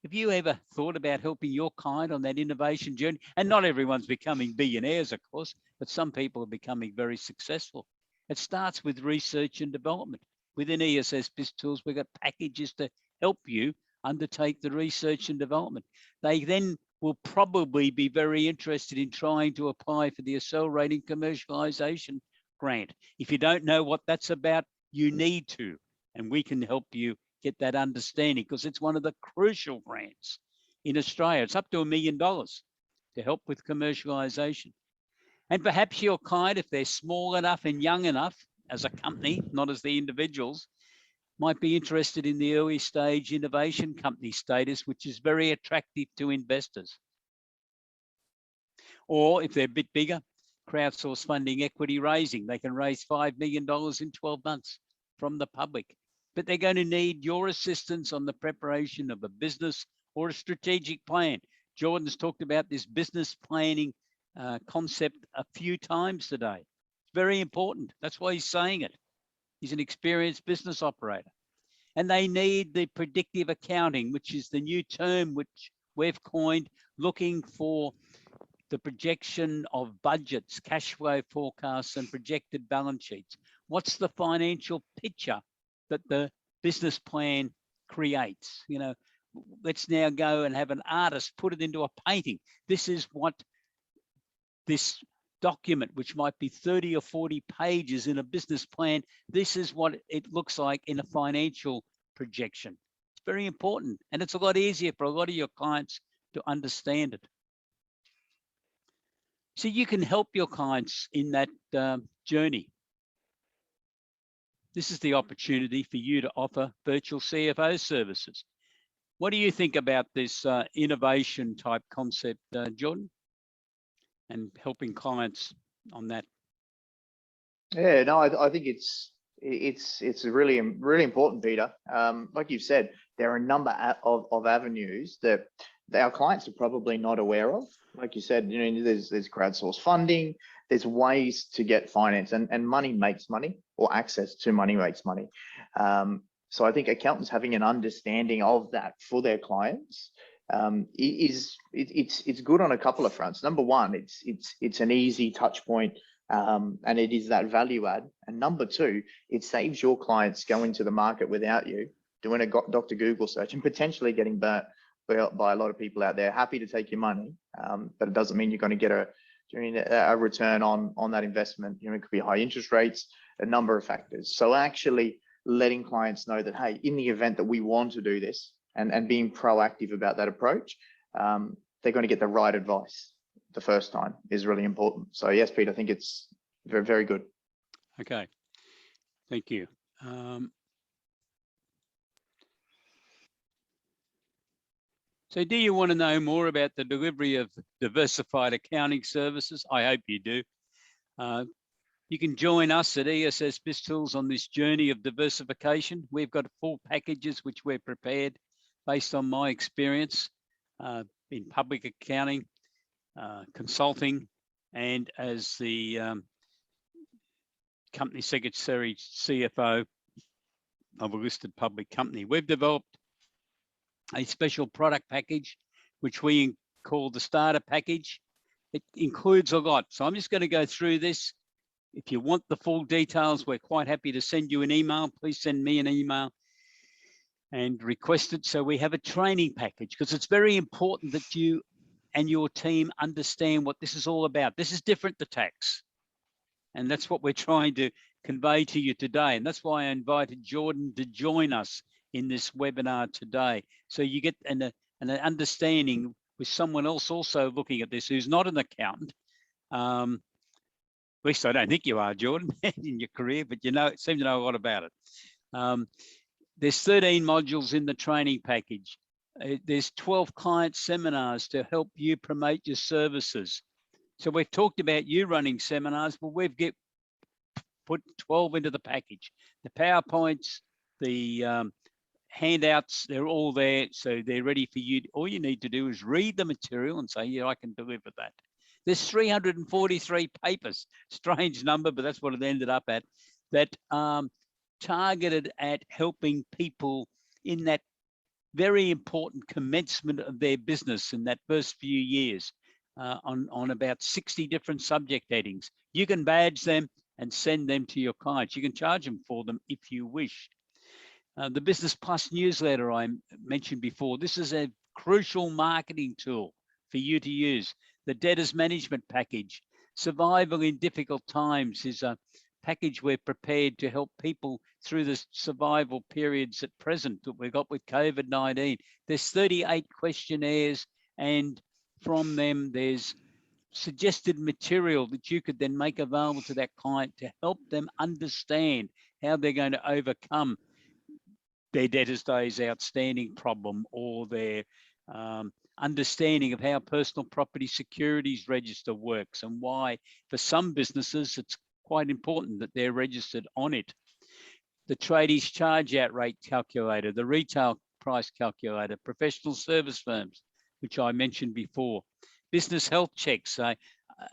S1: Have you ever thought about helping your client on that innovation journey? And not everyone's becoming billionaires, of course, but some people are becoming very successful. It starts with research and development. Within ESS BIZTOOLS, we've got packages to help you undertake the research and development. They then will probably be very interested in trying to apply for the Accelerating Commercialization grant. If you don't know what that's about, you need to, and we can help you get that understanding, because it's one of the crucial grants in Australia. It's up to $1 million. to help with commercialization. And perhaps your client, if they're small enough and young enough as a company, not as the individuals, might be interested in the early stage innovation company status, which is very attractive to investors. Or if they're a bit bigger, crowdsource funding, equity raising. They can raise $5 million in 12 months from the public. But they're going to need your assistance on the preparation of a business or a strategic plan. Jordan's talked about this business planning concept a few times today. It's very important. That's why he's saying it. He's an experienced business operator. And they need the predictive accounting, which is the new term which we've coined, looking for the projection of budgets, cash flow forecasts, and projected balance sheets. What's the financial picture that the business plan creates? You know, let's now go and have an artist put it into a painting. This is what this document, which might be 30 or 40 pages in a business plan, this is what it looks like in a financial projection. It's very important, and it's a lot easier for a lot of your clients to understand it. So you can help your clients in that journey. This is the opportunity for you to offer virtual CFO services. What do you think about this innovation type concept, Jordan, and helping clients on that?
S2: Yeah, no, I think it's really important, Peter. Like you've said, there are a number of avenues that our clients are probably not aware of. Like you said, you know, there's crowdsource funding, there's ways to get finance, and money makes money, or access to money makes money. So I think accountants having an understanding of that for their clients it's good on a couple of fronts. Number one, it's an easy touch point, and it is that value add. And number two, it saves your clients going to the market without you, doing a Dr. Google search and potentially getting burnt by a lot of people out there. Happy to take your money, but it doesn't mean you're going to get a return on that investment. You know, it could be high interest rates, a number of factors. So actually letting clients know that, hey, in the event that we want to do this, and being proactive about that approach, they're going to get the right advice the first time is really important. So yes, Pete, I think it's very, very good.
S1: Okay, thank you. So do you want to know more about the delivery of diversified accounting services? I hope you do. You can join us at ESS BIZTOOLS on this journey of diversification. We've got full packages which we're prepared based on my experience in public accounting, consulting, and as the company secretary, CFO of a listed public company. We've developed a special product package, which we call the starter package. It includes a lot. So I'm just going to go through this. If you want the full details, we're quite happy to send you an email. Please send me an email and request it. So we have a training package, because it's very important that you and your team understand what this is all about. This is different to tax. And that's what we're trying to convey to you today. And that's why I invited Jordan to join us in this webinar today. So you get an understanding with someone else also looking at this who's not an accountant. At least I don't think you are, Jordan, in your career, but you know, seem to know a lot about it. There's 13 modules in the training package. There's 12 client seminars to help you promote your services. So we've talked about you running seminars, but we've put 12 into the package. The PowerPoints, the handouts, they're all there. So they're ready for you. All you need to do is read the material and say, yeah, I can deliver that. There's 343 papers, strange number, but that's what it ended up at, that targeted at helping people in that very important commencement of their business in that first few years, on about 60 different subject headings. You can badge them and send them to your clients. You can charge them for them if you wish. The Business Plus newsletter I mentioned before, this is a crucial marketing tool for you to use. The debtors management package, survival in difficult times, is a package we're prepared to help people through the survival periods at present that we've got with COVID-19. There's 38 questionnaires and from them. There's suggested material that you could then make available to that client to help them understand how they're going to overcome their debtors days outstanding problem, or their understanding of how personal property securities register works, and why for some businesses it's quite important that they're registered on it. The tradies charge out rate calculator, the retail price calculator, professional service firms, which I mentioned before, business health checks,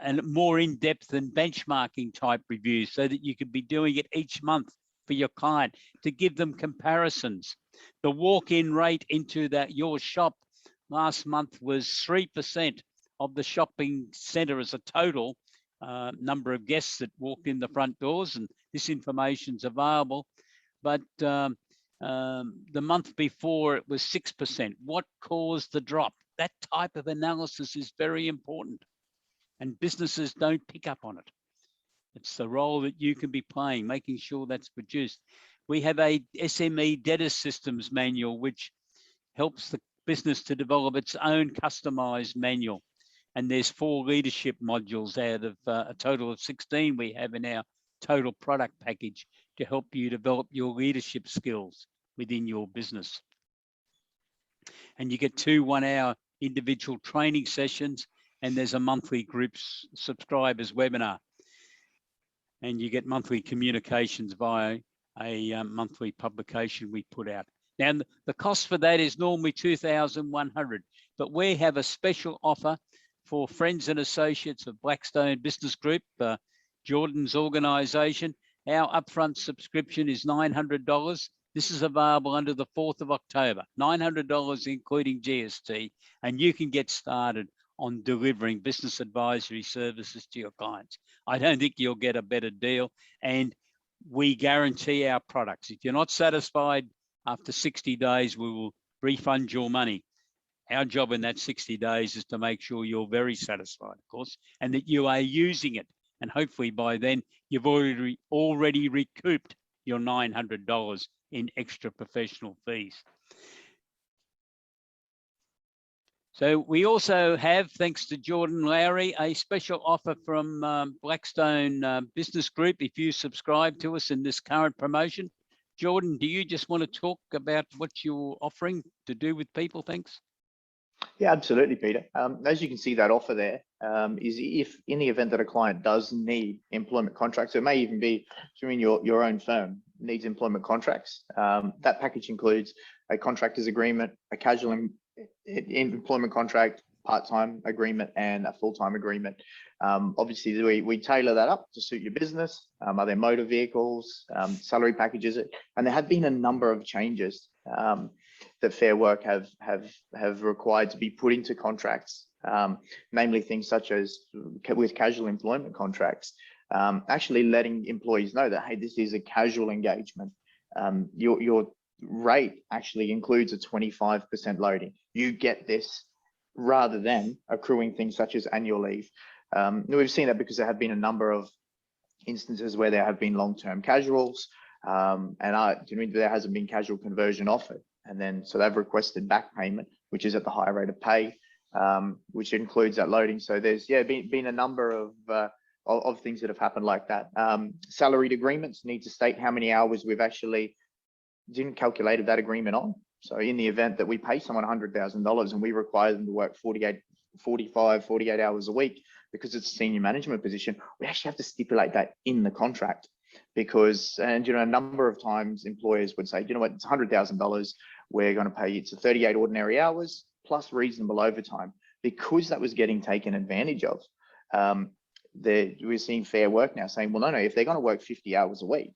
S1: and more in-depth and benchmarking type reviews, so that you could be doing it each month for your client to give them comparisons. The walk-in rate into your shop last month was 3% of the shopping centre as a total number of guests that walked in the front doors, and this information's available. But the month before it was 6%. What caused the drop? That type of analysis is very important, and businesses don't pick up on it. It's the role that you can be playing, making sure that's produced. We have a SME debtor systems manual, which helps the business to develop its own customized manual. And there's 4 leadership modules out of a total of 16 we have in our total product package to help you develop your leadership skills within your business. And you get 2 one-hour individual training sessions, and there's a monthly groups subscribers webinar. And you get monthly communications via a monthly publication we put out. Now, the cost for that is normally $2,100, but we have a special offer for friends and associates of Blackstone Business Group, Jordan's organisation. Our upfront subscription is $900. This is available under the 4th of October, $900 including GST, and you can get started on delivering business advisory services to your clients. I don't think you'll get a better deal, and we guarantee our products. If you're not satisfied after 60 days, we will refund your money. Our job in that 60 days is to make sure you're very satisfied, of course, and that you are using it. And hopefully by then you've already recouped your $900 in extra professional fees. So we also have, thanks to Jordan Lowry, a special offer from Blackstone Business Group if you subscribe to us in this current promotion. Jordan, do you just want to talk about what you're offering to do with people? Thanks.
S2: Yeah, absolutely, Peter. As you can see, that offer there is if in the event that a client does need employment contracts, it may even be during your own firm needs employment contracts. That package includes a contractor's agreement, a casual employment contract, part-time agreement, and a full-time agreement. Obviously, we tailor that up to suit your business. Are there motor vehicles, salary packages? And there have been a number of changes that Fair Work have required to be put into contracts, namely things such as with casual employment contracts, actually letting employees know that, hey, this is a casual engagement. Your rate actually includes a 25% loading. You get this rather than accruing things such as annual leave. We've seen that because there have been a number of instances where there have been long-term casuals, and there hasn't been casual conversion offered. And then, so they've requested back payment, which is at the higher rate of pay, which includes that loading. So there's been a number of things that have happened like that. Salaried agreements need to state how many hours we've actually didn't calculate that agreement on. So in the event that we pay someone $100,000 and we require them to work 48 hours a week because it's a senior management position, we actually have to stipulate that in the contract. Because, and a number of times employers would say, you know what, it's $100,000, we're going to pay you to 38 ordinary hours plus reasonable overtime, because that was getting taken advantage of. We're seeing Fair Work now saying, well, no, if they're going to work 50 hours a week,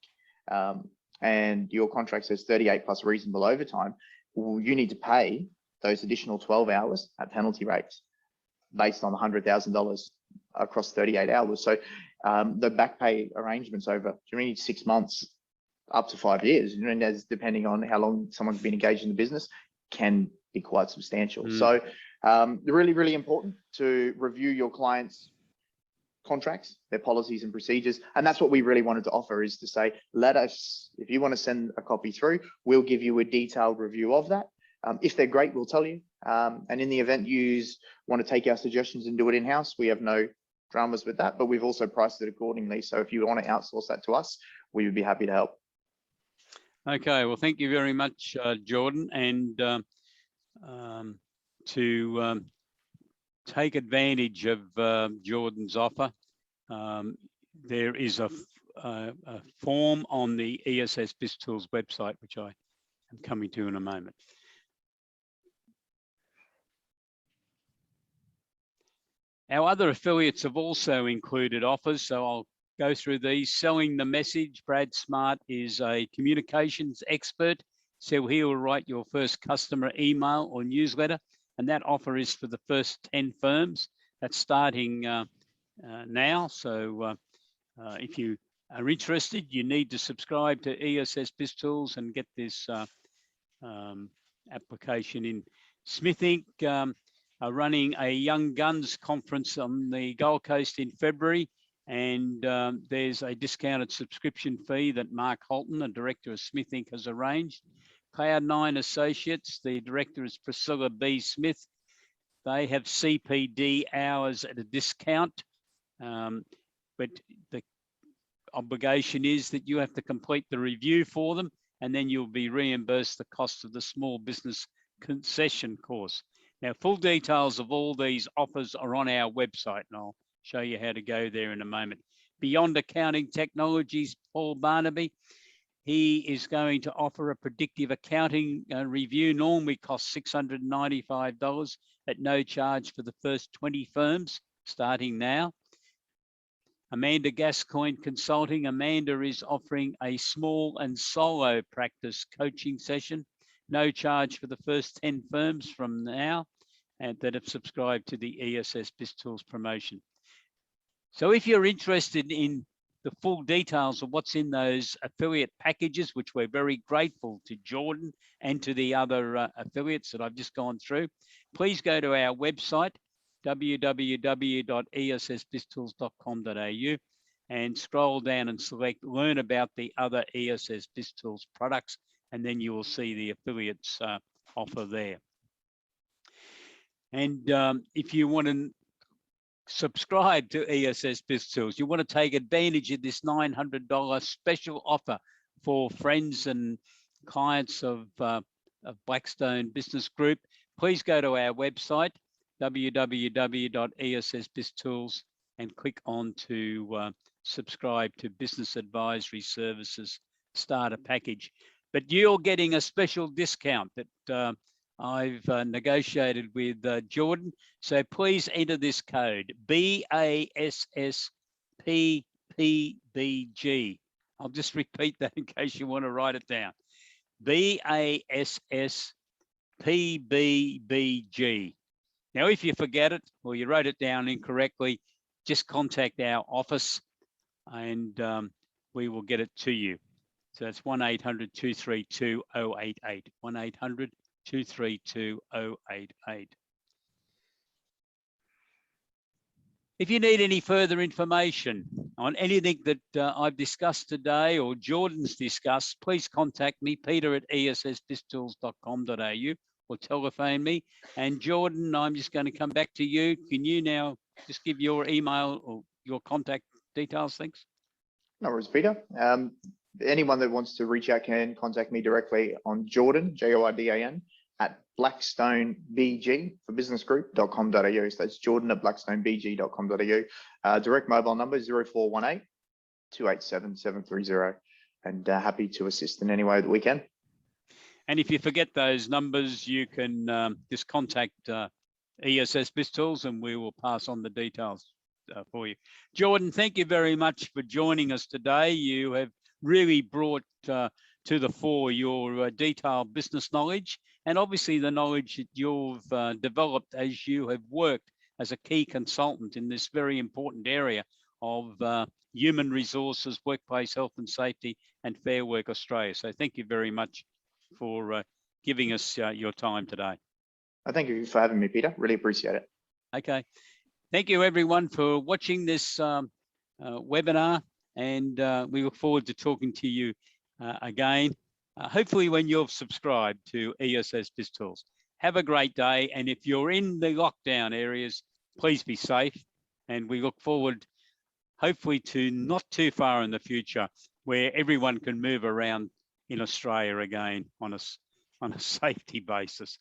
S2: and your contract says 38 plus reasonable overtime, well, you need to pay those additional 12 hours at penalty rates based on $100,000 across 38 hours. So the back pay arrangements over 6 months up to 5 years, as depending on how long someone's been engaged in the business, can be quite substantial. So really, really important to review your clients' contracts, their policies and procedures. And that's what we really wanted to offer, is to say, let us, if you want to send a copy through, we'll give you a detailed review of that. If they're great, we'll tell you. And in the event you want to take our suggestions and do it in-house, we have no dramas with that, but we've also priced it accordingly. So if you want to outsource that to us, we would be happy to help.
S1: Okay, well, thank you very much, Jordan. And to take advantage of Jordan's offer, there is a form on the ESS BIZTOOLS website, which I am coming to in a moment. Our other affiliates have also included offers, so I'll go through these. Selling the Message. Brad Smart is a communications expert, so he will write your first customer email or newsletter, and that offer is for the first 10 firms. That's starting now, so if you are interested, you need to subscribe to ESS BIZTOOLS and get this application in. Smith Inc. Are running a Young Guns conference on the Gold Coast in February, and there's a discounted subscription fee that Mark Holton, the director of Smith Inc., has arranged. Cloud9 Associates, the director is Priscilla B. Smith. They have CPD hours at a discount, but the obligation is that you have to complete the review for them, and then you'll be reimbursed the cost of the small business concession course. Now, full details of all these offers are on our website, and I'll show you how to go there in a moment. Beyond Accounting Technologies, Paul Barnaby, he is going to offer a predictive accounting review. Normally costs $695 at no charge for the first 20 firms, starting now. Amanda Gascoigne Consulting. Amanda is offering a small and solo practice coaching session. No charge for the first 10 firms from now, and that have subscribed to the ESS BIZTOOLS promotion. So if you're interested in the full details of what's in those affiliate packages, which we're very grateful to Jordan and to the other affiliates that I've just gone through, please go to our website, www.essbiztools.com.au, and scroll down and select Learn about the other ESS BIZTOOLS products, and then you will see the affiliates offer there. And if you want to subscribe to ESS BIZTOOLS, you want to take advantage of this $900 special offer for friends and clients of Blackstone Business Group, please go to our website, www.essbiztools, and click on to subscribe to Business Advisory Services Starter Package. But you're getting a special discount that I've negotiated with Jordan. So please enter this code, BASSPPBG. I'll just repeat that in case you want to write it down. BASSPBBG. Now, if you forget it or you wrote it down incorrectly, just contact our office and we will get it to you. So it's 1-800-232-088, 1-800-232-088. If you need any further information on anything that I've discussed today or Jordan's discussed, please contact me, Peter at essbiztools.com.au, or telephone me. And Jordan, I'm just going to come back to you. Can you now just give your email or your contact details? Thanks.
S2: No worries, Peter. Anyone that wants to reach out can contact me directly on Jordan, Jordan, at blackstonebg for businessgroup.com.au. So that's Jordan at blackstonebg.com.au. Direct mobile number 0418 287 730, and happy to assist in any way that we can.
S1: And if you forget those numbers, you can just contact ESS BIZTOOLS and we will pass on the details for you. Jordan, thank you very much for joining us today. You have really brought to the fore your detailed business knowledge, and obviously the knowledge that you've developed as you have worked as a key consultant in this very important area of human resources, workplace health and safety, and Fair Work Australia. So thank you very much for giving us your time today.
S2: Thank you for having me, Peter. Really appreciate it.
S1: Okay. Thank you everyone for watching this webinar, and we look forward to talking to you again. hopefully when you've subscribed to ESS BIZTOOLS. Have a great day. And if you're in the lockdown areas, please be safe. And we look forward, hopefully, to not too far in the future where everyone can move around in Australia again on a safety basis.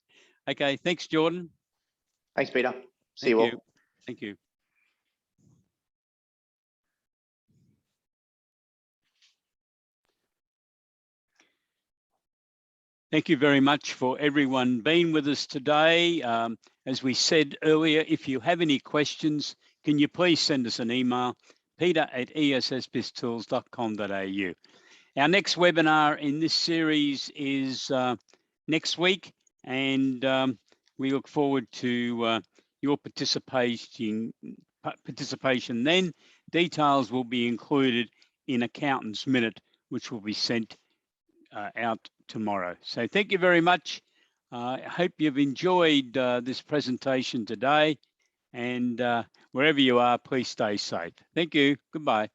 S1: Okay, thanks, Jordan.
S2: Thanks, Peter. See
S1: Thank
S2: you all.
S1: you. Thank you. Thank you very much for everyone being with us today. As we said earlier, if you have any questions, can you please send us an email, peter@essbiztools.com.au. Our next webinar in this series is next week, and we look forward to your participation then. Details will be included in Accountant's Minute, which will be sent out tomorrow. So thank you very much. I hope you've enjoyed this presentation today, and wherever you are, please stay safe. Thank you. Goodbye.